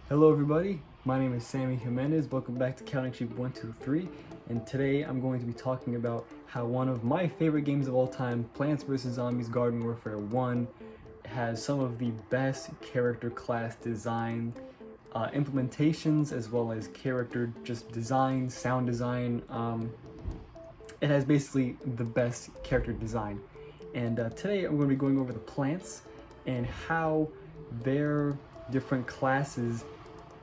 Hello everybody, my name is Sammy Jimenez. Welcome back to Counting Sheep 123, and today I'm going to be talking about how one of my favorite games of all time, Plants vs. Zombies Garden Warfare 1, has some of the best character class design implementations, as well as character just design, sound design. It has basically the best character design. And today I'm going to be going over the plants and how their different classes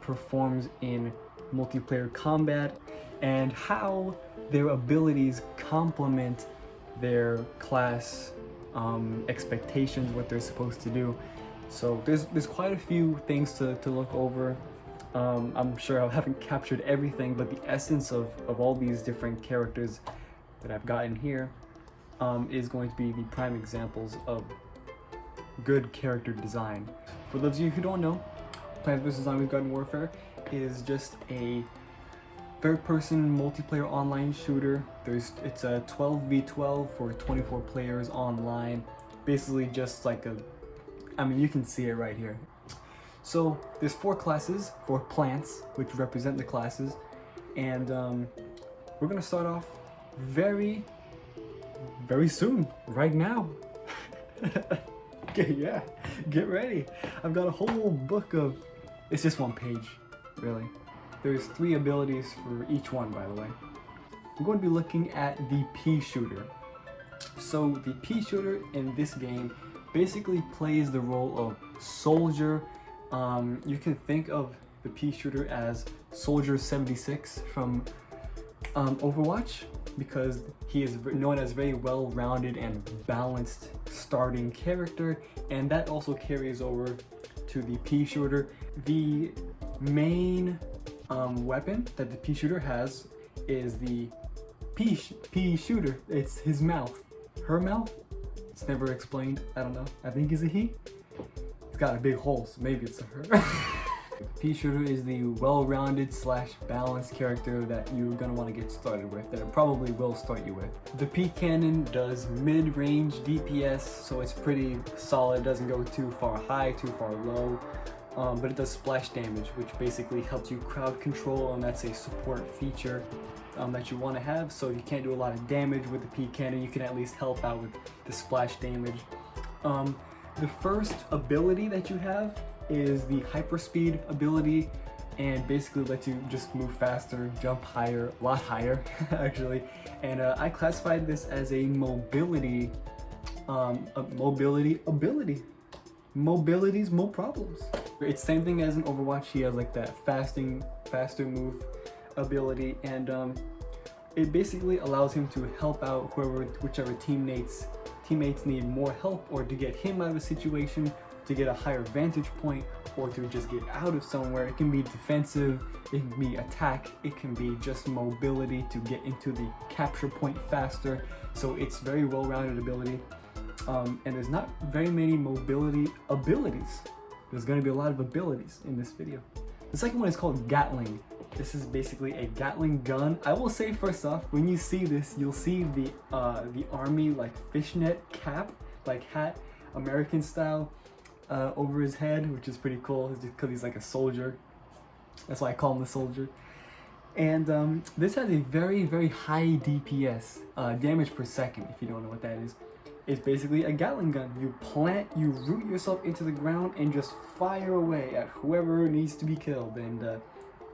performs in multiplayer combat and how their abilities complement their class expectations, what they're supposed to do. So there's quite a few things to look over. I'm sure I haven't captured everything, but the essence of all these different characters that I've gotten here is going to be the prime examples of good character design. For those of you who don't know, Plants vs. Zombies Garden Warfare is just a third-person multiplayer online shooter. It's a 12v12 for 24 players online. Basically just like you can see it right here. So there's 4 classes, 4 plants, which represent the classes. And we're gonna start off very soon, right now. Okay, yeah, get ready. I've got a whole book of, it's just one page, really. There's 3 abilities for each one, by the way. We're going to be looking at the pea shooter. So the pea shooter in this game basically plays the role of soldier. You can think of the pea shooter as Soldier 76 from Overwatch, because he is known as very well-rounded and balanced starting character, and that also carries over to the pea shooter. The main weapon that the pea shooter has is the pea shooter. It's his mouth. Her mouth? It's never explained. I don't know. I think it's a he. It's got a big hole, so maybe it's a her. The pea shooter is the well-rounded / balanced character that you're gonna want to get started with, that it probably will start you with. The pea cannon does mid-range DPS, so it's pretty solid. It doesn't go too far high, too far low, but it does splash damage, which basically helps you crowd control, and that's a support feature that you want to have. So you can't do a lot of damage with the pea cannon, you can at least help out with the splash damage. The first ability that you have is the hyperspeed ability, and basically lets you just move faster, jump higher, a lot higher actually. And I classified this as a mobility ability. Mobility's more problems. It's same thing as in Overwatch. He has like that faster move ability, and it basically allows him to help out whichever teammates need more help, or to get him out of a situation, to get a higher vantage point, or to just get out of somewhere. It can be defensive, it can be attack, it can be just mobility to get into the capture point faster. So it's very well-rounded ability, and there's not very many mobility abilities. There's going to be a lot of abilities in this video. The second one is called Gatling. This is basically a Gatling gun. I will say first off, when you see this, you'll see the army like fishnet cap, like hat, American style, over his head, which is pretty cool. It's just because he's like a soldier. That's why I call him the soldier. And this has a very high DPS, damage per second, if you don't know what that is. It's basically a Gatling gun. You root yourself into the ground and just fire away at whoever needs to be killed. And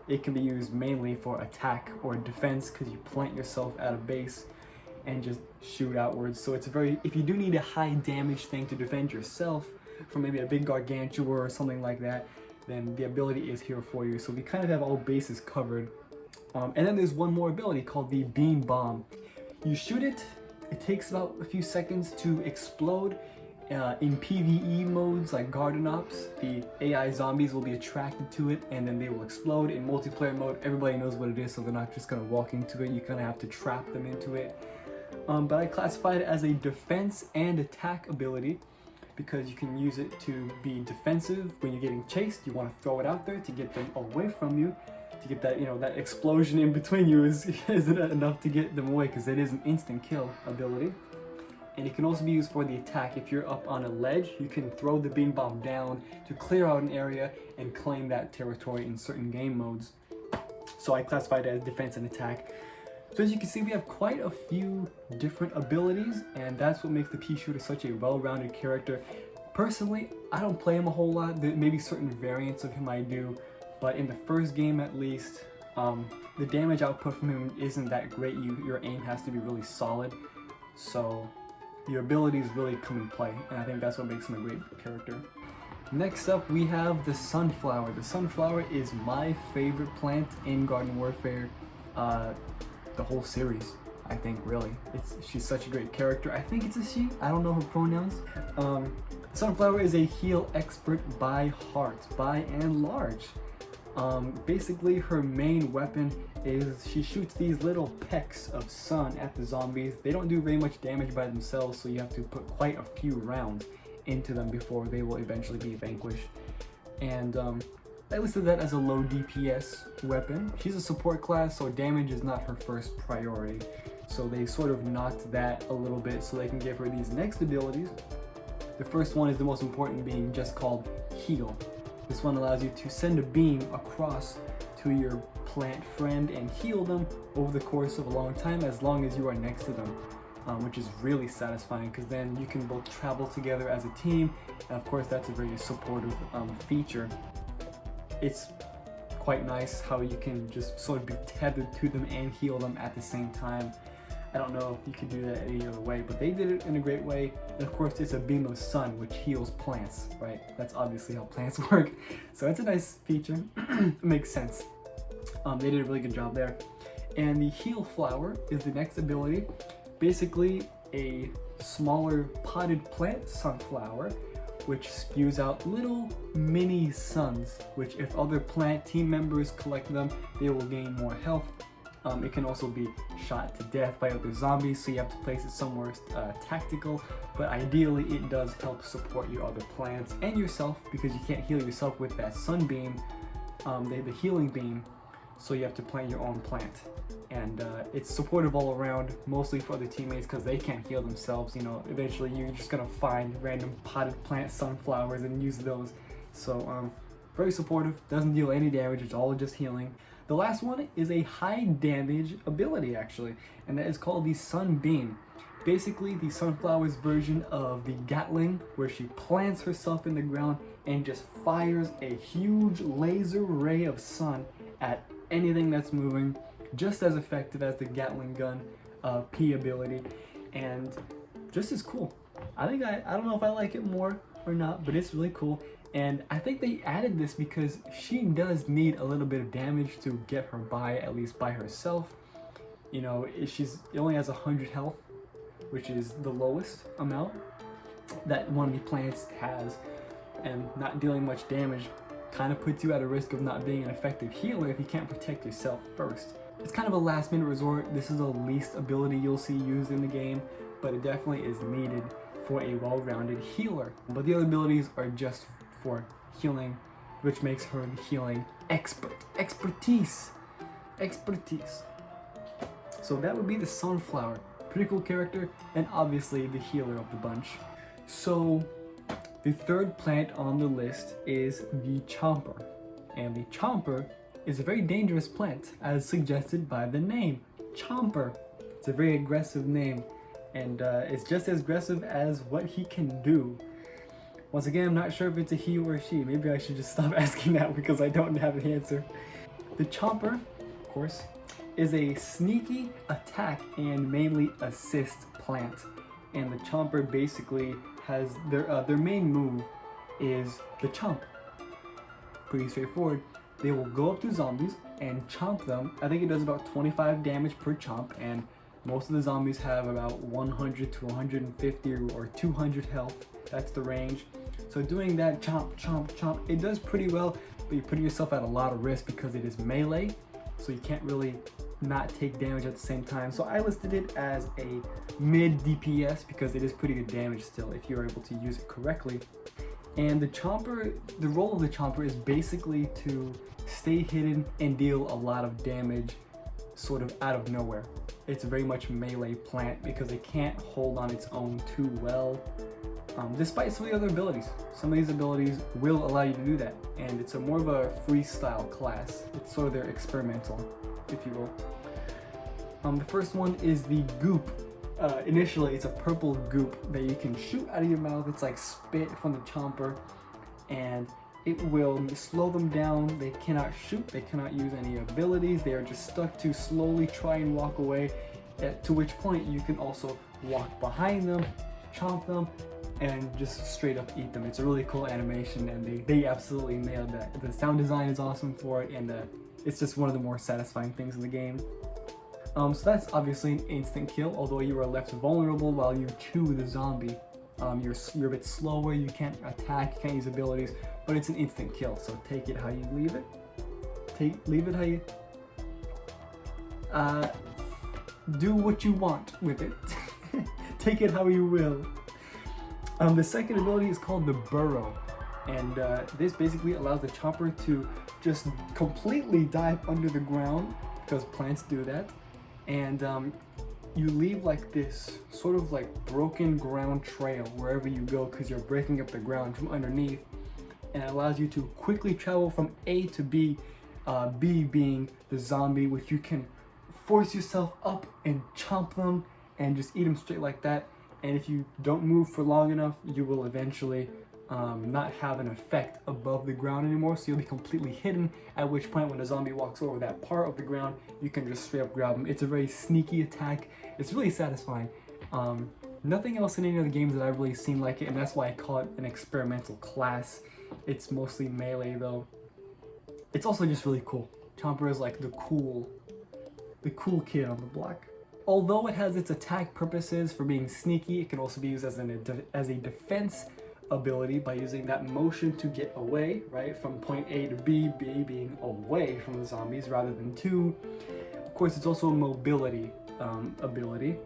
it can be used mainly for attack or defense, because you plant yourself at a base and just shoot outwards. So it's if you do need a high damage thing to defend yourself from maybe a big gargantua or something like that, then the ability is here for you. So we kind of have all bases covered. And then there's one more ability called the Beam Bomb. You shoot it, it takes about a few seconds to explode. In PvE modes like Garden Ops, the AI zombies will be attracted to it and then they will explode. In multiplayer mode, everybody knows what it is, so they're not just gonna walk into it. You kind of have to trap them into it. But I classified it as a defense and attack ability, because you can use it to be defensive when you're getting chased. You want to throw it out there to get them away from you, to get that, that explosion in between you isn't enough to get them away, because it is an instant kill ability. and it can also be used for the attack. If you're up on a ledge, you can throw the beam bomb down to clear out an area and claim that territory in certain game modes. So I classified it as defense and attack. So as you can see, we have quite a few different abilities, and that's what makes the pea shooter such a well-rounded character. Personally, I don't play him a whole lot. There may be certain variants of him I do, but in the first game at least, the damage output from him isn't that great. Your aim has to be really solid, so your abilities really come in play, and I think that's what makes him a great character. Next up, we have the Sunflower. The Sunflower is my favorite plant in Garden Warfare, the whole series, I think, really. She's such a great character. I think it's a she. I don't know her pronouns. Sunflower is a heal expert by heart, by and large. Basically, her main weapon is she shoots these little pecks of sun at the zombies. They don't do very much damage by themselves, so you have to put quite a few rounds into them before they will eventually be vanquished. And I listed that as a low DPS weapon. She's a support class, so damage is not her first priority. So they sort of knocked that a little bit so they can give her these next abilities. The first one is the most important, being just called Heal. This one allows you to send a beam across to your plant friend and heal them over the course of a long time, as long as you are next to them, which is really satisfying because then you can both travel together as a team, and of course that's a very supportive feature. It's quite nice how you can just sort of be tethered to them and heal them at the same time. I don't know if you could do that any other way, but they did it in a great way. And of course, it's a beam of sun, which heals plants, right? That's obviously how plants work. So it's a nice feature. It makes sense. They did a really good job there. And the Heal Flower is the next ability. Basically, a smaller potted plant sunflower, which spews out little mini suns, which if other plant team members collect them, they will gain more health. It can also be shot to death by other zombies, so you have to place it somewhere tactical, but ideally it does help support your other plants and yourself, because you can't heal yourself with that sunbeam, the healing beam, so you have to plant your own plant. And it's supportive all around, mostly for other teammates because they can't heal themselves. You know, eventually you're just gonna find random potted plant sunflowers and use those. So very supportive, doesn't deal any damage, it's all just healing. The last one is a high damage ability actually, and that is called the Sunbeam. Basically the Sunflower's version of the Gatling, where she plants herself in the ground and just fires a huge laser ray of sun at anything that's moving, just as effective as the Gatling gun P ability, and just as cool. I don't know if I like it more or not, but it's really cool. And I think they added this because she does need a little bit of damage to get her by, at least by herself. You know, it only has 100 health, which is the lowest amount that one of the plants has, and not dealing much damage kind of puts you at a risk of not being an effective healer if you can't protect yourself first. It's kind of a last minute resort. This is the least ability you'll see used in the game, but it definitely is needed for a well-rounded healer. But the other abilities are just for healing, which makes her the healing expertise. So that would be the Sunflower. Pretty cool character, and obviously the healer of the bunch. So the third plant on the list is the Chomper. And the Chomper is a very dangerous plant, as suggested by the name, Chomper. It's a very aggressive name, and it's just as aggressive as what he can do. Once again, I'm not sure if it's a he or a she. Maybe I should just stop asking that because I don't have an answer. The Chomper, of course, is a sneaky attack and mainly assist plant. And the Chomper basically has their main move is the chomp. Pretty straightforward. They will go up to zombies and chomp them. I think it does about 25 damage per chomp, and most of the zombies have about 100 to 150 or 200 health. That's the range. So doing that chomp, chomp, chomp, it does pretty well, but you're putting yourself at a lot of risk because it is melee, so you can't really not take damage at the same time. So I listed it as a mid DPS because it is pretty good damage still if you're able to use it correctly. And the Chomper, the role of the Chomper is basically to stay hidden and deal a lot of damage sort of out of nowhere. It's very much melee plant because it can't hold on its own too well, despite some of the other abilities. Some of these abilities will allow you to do that, and it's a more of a freestyle class. It's sort of their experimental, if you will. The first one is the goop. Initially, it's a purple goop that you can shoot out of your mouth. It's like spit from the chomper, and it will slow them down. They cannot shoot, they cannot use any abilities. They are just stuck to slowly try and walk away, to which point you can also walk behind them, chomp them, and just straight up eat them. It's a really cool animation, and they absolutely nailed that. The sound design is awesome for it, and it's just one of the more satisfying things in the game. So that's obviously an instant kill, although you are left vulnerable while you chew the zombie. You're a bit slower, you can't attack, you can't use abilities, but it's an instant kill, so take it how you leave it. Leave it how you... do what you want with it. Take it how you will. The second ability is called the burrow, and this basically allows the chopper to just completely dive under the ground, because plants do that, and you leave like this sort of like broken ground trail wherever you go, because you're breaking up the ground from underneath, and it allows you to quickly travel from A to B, B being the zombie, which you can force yourself up and chomp them and just eat them straight like that. And if you don't move for long enough, you will eventually not have an effect above the ground anymore, so you'll be completely hidden, at which point when a zombie walks over that part of the ground, you can just straight up grab them. It's a very sneaky attack. It's really satisfying. Nothing else in any of the games that I've really seen like it, and that's why I call it an experimental class. It's mostly melee though. It's also just really cool. Chomper is like the cool kid on the block. Although it has its attack purposes for being sneaky, it can also be used as a defense ability by using that motion to get away, right? From point A to B, B being away from the zombies rather than to. Of course, it's also a mobility ability.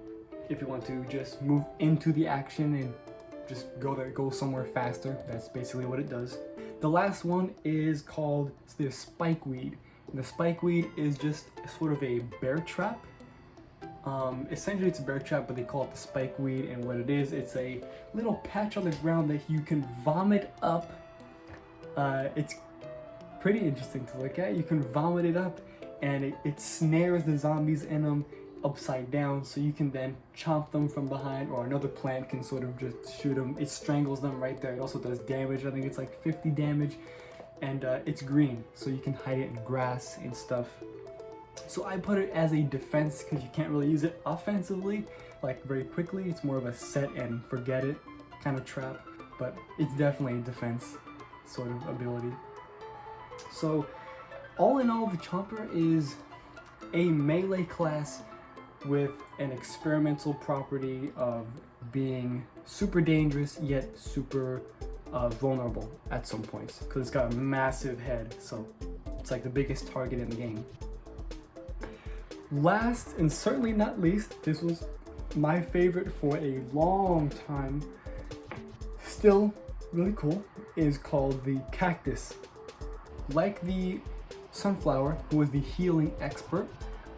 If you want to just move into the action and just go somewhere faster, that's basically what it does. The last one is called the spikeweed. And the spikeweed is just sort of a bear trap. Essentially it's a bear trap, but they call it the spikeweed, and what it is, it's a little patch on the ground that you can vomit up. It's pretty interesting to look at. You can vomit it up, and it snares the zombies in them upside down, so you can then chomp them from behind, or another plant can sort of just shoot them. It strangles them right there. It also does damage. I think it's like 50 damage, and it's green, so you can hide it in grass and stuff. So I put it as a defense because you can't really use it offensively, like very quickly. It's more of a set and forget it kind of trap, but it's definitely a defense sort of ability. So all in all, the Chomper is a melee class with an experimental property of being super dangerous yet super vulnerable at some points, because it's got a massive head, so it's like the biggest target in the game. Last and certainly not least, this was my favorite for a long time, still really cool, is called the Cactus. Like the Sunflower, who was the healing expert,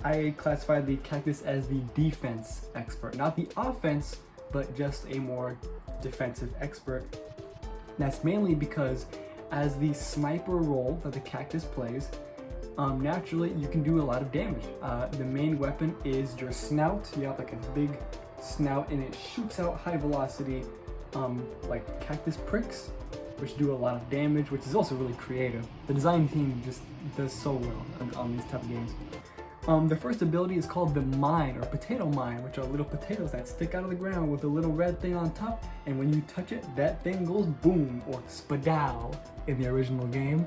I classified the Cactus as the defense expert. Not the offense, but just a more defensive expert. And that's mainly because as the sniper role that the Cactus plays, naturally you can do a lot of damage. The main weapon is your snout. You have like a big snout and it shoots out high velocity like cactus pricks, which do a lot of damage, which is also really creative. The design team just does so well on these type of games. The first ability is called the mine, or potato mine, which are little potatoes that stick out of the ground with a little red thing on top, and when you touch it, that thing goes boom, or spadow in the original game.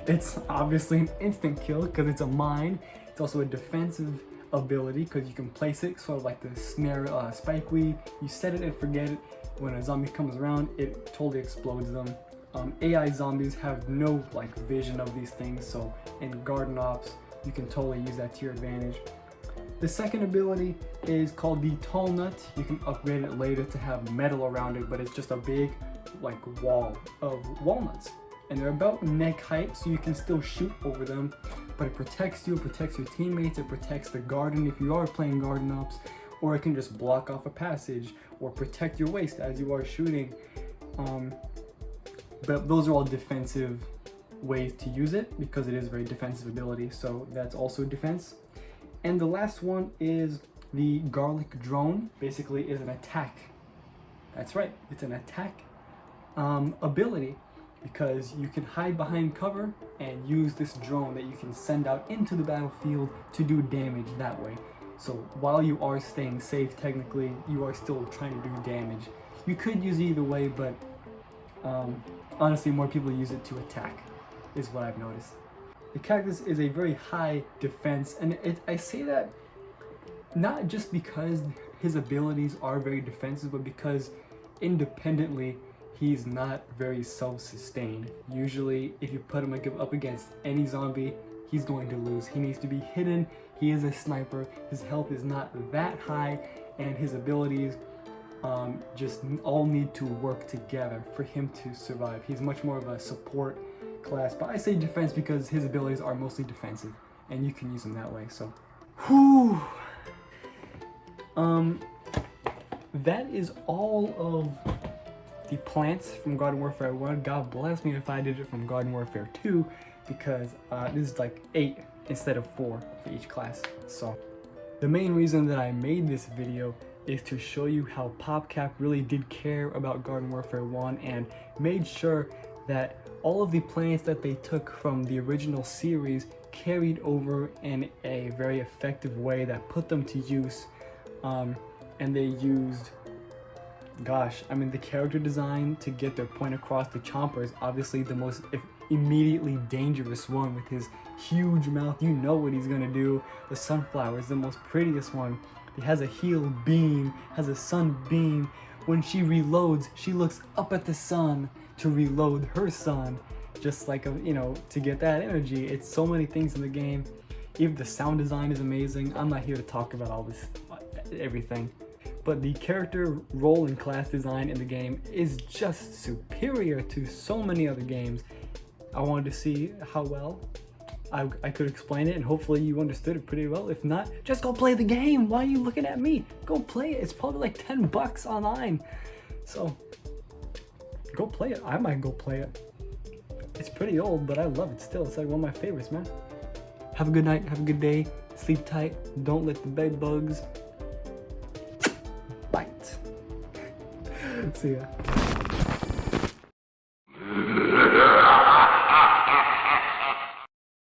It's obviously an instant kill because it's a mine. It's also a defensive ability because you can place it sort of like the snare spikeweed. You set it and forget it. When a zombie comes around, it totally explodes them. AI zombies have no like vision of these things, so in garden ops, you can totally use that to your advantage. The second ability is called the Tall Nut. You can upgrade it later to have metal around it, but it's just a big like wall of walnuts. And they're about neck height, so you can still shoot over them. but it protects you, it protects your teammates, it protects the garden if you are playing garden ops, or it can just block off a passage or protect your waist as you are shooting. But those are all defensive ways to use it because it is a very defensive ability, so that's also defense. And the last one is the garlic drone. Basically is an attack. That's right, it's an attack ability, because you can hide behind cover and use this drone that you can send out into the battlefield to do damage that way. So while you are staying safe, technically you are still trying to do damage. You could use it either way, but honestly more people use it to attack is what I've noticed. The cactus is a very high defense, and I say that not just because his abilities are very defensive, but because independently he's not very self-sustained. Usually if you put him up against any zombie, he's going to lose. He needs to be hidden. He is a sniper. His health is not that high, and his abilities just all need to work together for him to survive. He's much more of a support class, but I say defense because his abilities are mostly defensive and you can use them that way. So whew. That is all of the plants from Garden Warfare 1. God bless me if I did it from Garden Warfare 2, because this is like 8 instead of 4 for each class. So the main reason that I made this video is to show you how Popcap really did care about Garden Warfare 1 and made sure that all of the plants that they took from the original series carried over in a very effective way that put them to use. And they used, gosh, I mean, the character design to get their point across. The Chomper is obviously the most immediately dangerous one with his huge mouth. You know what he's gonna do. The Sunflower is the most prettiest one. He has a heal beam, has a sun beam. When she reloads, she looks up at the sun to reload her sun, just like, you know, to get that energy. It's so many things in the game. Even the sound design is amazing. I'm not here to talk about all this, everything. But the character, role, and class design in the game is just superior to so many other games. I wanted to see how well I could explain it, and hopefully you understood it pretty well. If not, just go play the game. Why are you looking at me? Go play it. It's probably like 10 bucks online. So go play it. I might go play it. It's pretty old, but I love it still. It's like one of my favorites, man. Have a good night. Have a good day. Sleep tight. Don't let the bed bugs bite. See ya.